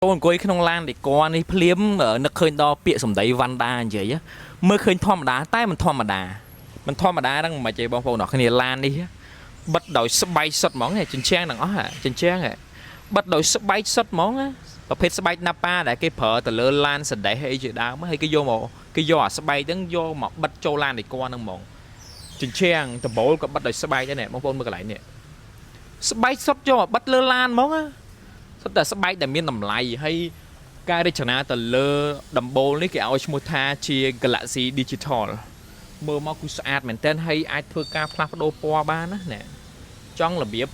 Tôi coi không lan để con đi phím ở nước khơi đo bịa sầm đầy văn đa vậy á mới khơi thom đá tay mình thom đá đang mà chạy bóng phô nọ cái này lan đi bắt đầu bay sọt món này trên trang đằng ó hả trên trang này bắt đầu bay sọt món á và phết bay napa để cái phở từ lơ lan sệt để hay chuyện đá mới hay cái vô mồ cái giò bay đến vô mà bắt châu lan để con đang mòn trên trang từ bố có bắt đầu bay cái này bóng phô mới cái lại nè bay sọt cho mà bắt lơ lan món á sắp tới sắp bayแต่មានតម្លៃហើយការរចនាទៅលើដំបូលនេះគេឲ្យឈ្មោះថាជា Galaxy Digital មើលមកគឺស្អាតមែនទែនហើយអាចធ្វើការផ្លាស់ប្ដូរពណ៌បានណាណែចង់របៀប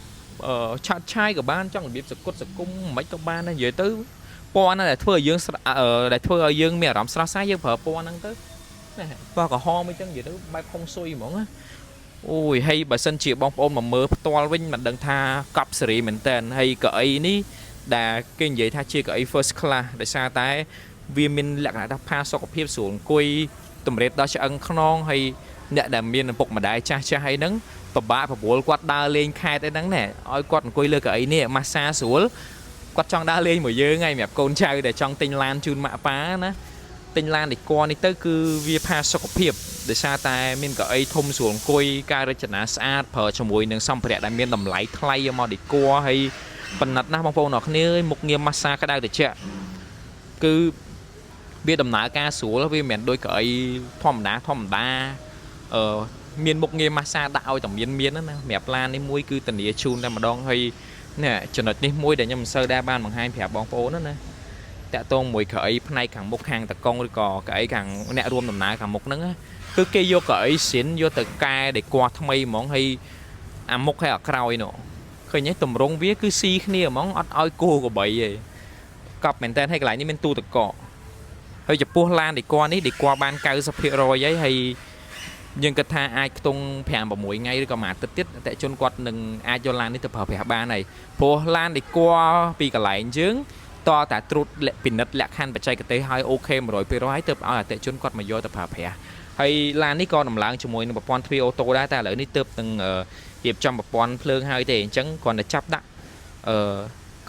ឆាតឆាយក៏បានចង់របៀបសកុតសគុំមិនក៏បានដែរនិយាយទៅពណ៌ហ្នឹងដែលធ្វើឲ្យយើងដែលធ្វើឲ្យយើងមានអារម្មណ៍ស្រស់ស្រាយយើងប្រើពណ៌ហ្នឹងទៅណែពណ៌ក្រហមអីចឹងនិយាយទៅបែបហុងស៊ុយហ្មងណាអូយហើយបើសិនជាបងប្អូនមកមើលផ្ទាល់វិញមិនដឹងថាកប់សេរីមែនតើហើយកៅអីនេះដែលគេនិយាយថាជាកៅអី first class ដោយសារតែវាមានលក្ខណៈថាផាសុខភាពស្រួលអង្គុយតម្រៀបដល់ឆ្អឹងខ្នងហើយអ្នកដែលមានឪពុកម្ដាយចាស់ចាស់អីហ្នឹងពិបាកប្រមូលគាត់ដើរលេងខេតអីហ្នឹងណែឲ្យគាត់អង្គុយលើកៅអីនេះម៉ាស្សាស្រួលគាត់ចង់ដើរលេងមួយយើងហើយសម្រាប់កូនចៅដែលចង់ទិញឡានជូនម៉ាក់ប៉ាណាទិញឡាននេះគួរនេះទៅគឺវាផាសុខភាពដោយសារតែមានកៅអីធំស្រួលអង្គុយការរចនាស្អាតប្រើជាមួយនឹងសម្ភារៈដែលមានតម្លៃថ្លៃមកឌីគ័រហើយបណ្ណិតណាស់បងប្អូនអរគ្នាមុខងារម៉ាស្សាក្តៅត្រជាក់គឺវាដំណើរការស្រួលវាមិនមែនដូចកៅអីធម្មតាមានមុខងារម៉ាស្សាដាក់ឲ្យតែមានណាសម្រាប់ឡាននេះមួយគឺធានាជូនតែម្ដងហើយនេះចំណុចនេះមួយដែលខ្ញុំមិនសូវដែរបានបង្ហាញប្រាប់បងប្អូនណាតាក់ទងមួយកៅអីផ្នែកខាងមុខខាងតកង់ឬក៏កៅអីខាងអ្នករួមដំណើរខាងមុខហ្នឹងគឺគេយកកៅអីស្រិនយកទៅកែដែលគួរថ្មីហ្មងហើយអាមុខហើយអាក្រោយនោះឃើញទេតម្រងវាគឺស៊ីគ្នាហ្មងអត់ឲ្យគោកបីទេកប់មែនតើហើយកន្លែងនេះមានទូទឹកកកហើយចំពោះឡានដេគ័រនេះដេគ័របាន 90% ហើយយើងគិតថាអាចខ្ទង់ 5-6 ថ្ងៃឬក៏មួយអាទិត្យទៀតអតិជនគាត់នឹងអាចយកឡាននេះទៅប្រើប្រាស់បានហើយព្រោះឡានដេគ័រពីកន្លែងយើងតើតែត្រួតពិនិត្យលក្ខខណ្ឌបច្ចេកទេសឲ្យអូខេ 100% ហើយទើបឲ្យអតិជនគាត់មកយកទៅប្រើប្រាស់ហើយឡាននេះក៏ដំឡើងជាមួយនឹងប្រព័ន្ធទ្វារអូតូដែរតែឥឡូវនេះទើបនឹងរៀបចំប្រព័ន្ធភ្លើងហើយទេអញ្ចឹងគ្រាន់តែចាប់ដាក់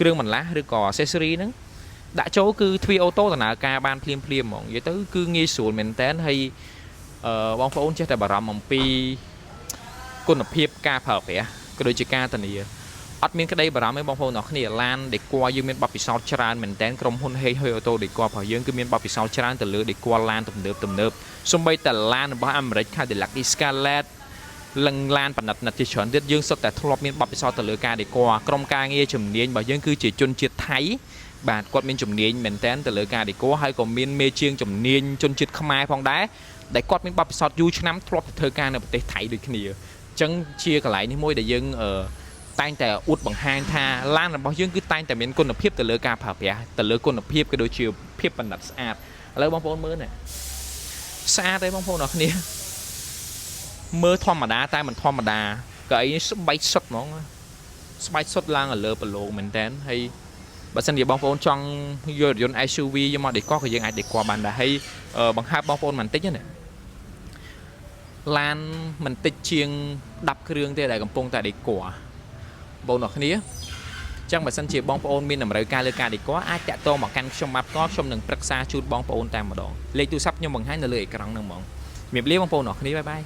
គ្រឿងបន្លាស់ឬក៏ accessory ហ្នឹងដាក់ចូលគឺទ្វារអូតូដំណើរការបានភ្លាមហ្មងនិយាយទៅគឺងាយស្រួលមែនតើហើយបងប្អូនចេះតែបារម្ភអំពីគុណភាពការប្រើប្រាស់ក៏ដូចជាការធានាអត់មានក្តីបារម្ភទេបងប្អូនអរគ្នាឡានដេគ័រយើងមានបទពិសោធន៍ច្រើនមែនតើក្រុមហ៊ុន Hey Hey Auto ដេគ័ររបស់យើងគឺមានបទពិសោធន៍ច្រើនទៅលើដេគ័រឡានទំនើបសូម្បីតែឡានរបស់អាមេរិក Cadillac Escaladeលឹងឡានបណ្ឌិតជាច្រើនទៀតយើងសុទ្ធតែធ្លាប់មានបទពិសោធន៍ទៅលើការដេគ័រក្រុមការងារជំនាញរបស់យើងគឺជាជនជាតិថៃបាទគាត់មានជំនាញមែនតើទៅលើការដេគ័រហើយក៏មានមេជាងជំនាញជនជាតិខ្មែរផងដែរដែលគាត់មានបទពិសោធន៍យូរឆ្នាំធ្លាប់ទៅធ្វើការនៅប្រទេសថៃដូចគ្នាអញ្ចឹងជាកន្លែងនេះមួយដែលយើងតែងតែអួតបង្ហាញថាឡានរបស់យើងគឺតែងតែមានគុណភាពទៅលើការប្រើប្រាស់ទៅលើគុណភាពក៏ដូចជាភាពបណ្ឌិតស្អាតឥឡូវបងប្អូនមើលណាស្អាតទេបងប្អូនអរគ្នាមើលធម្មតាតែមិនធម្មតាកៅអីនេះស្បែកសុទ្ធហ្មងស្បែកសុទ្ធឡើងលើប្រឡូមែនតើហើយបើសិនជាបងប្អូនចង់យករថយន្ត SUV យកមកដេគ័រក៏យើងអាចដេគ័របានដែរហើយបង្ហើបបងប្អូនបន្តិចណាឡានមិនតិចជាង10គ្រឿងទេដែលកំពុងតែដេគ័របងប្អូនអរគ្នាអញ្ចឹងបើសិនជាបងប្អូនមានតម្រូវការលើការដេគ័រអាចតាក់ទងមកកាន់ខ្ញុំបាទផ្ទាល់ខ្ញុំនឹងប្រឹក្សាជូនបងប្អូនតែម្ដងលេខទូរស័ព្ទខ្ញុំបង្ហាញនៅលើអេក្រង់ហ្នឹងហ្មងជំរាបលាបងប្អូនអរគ្នាបាយបាយ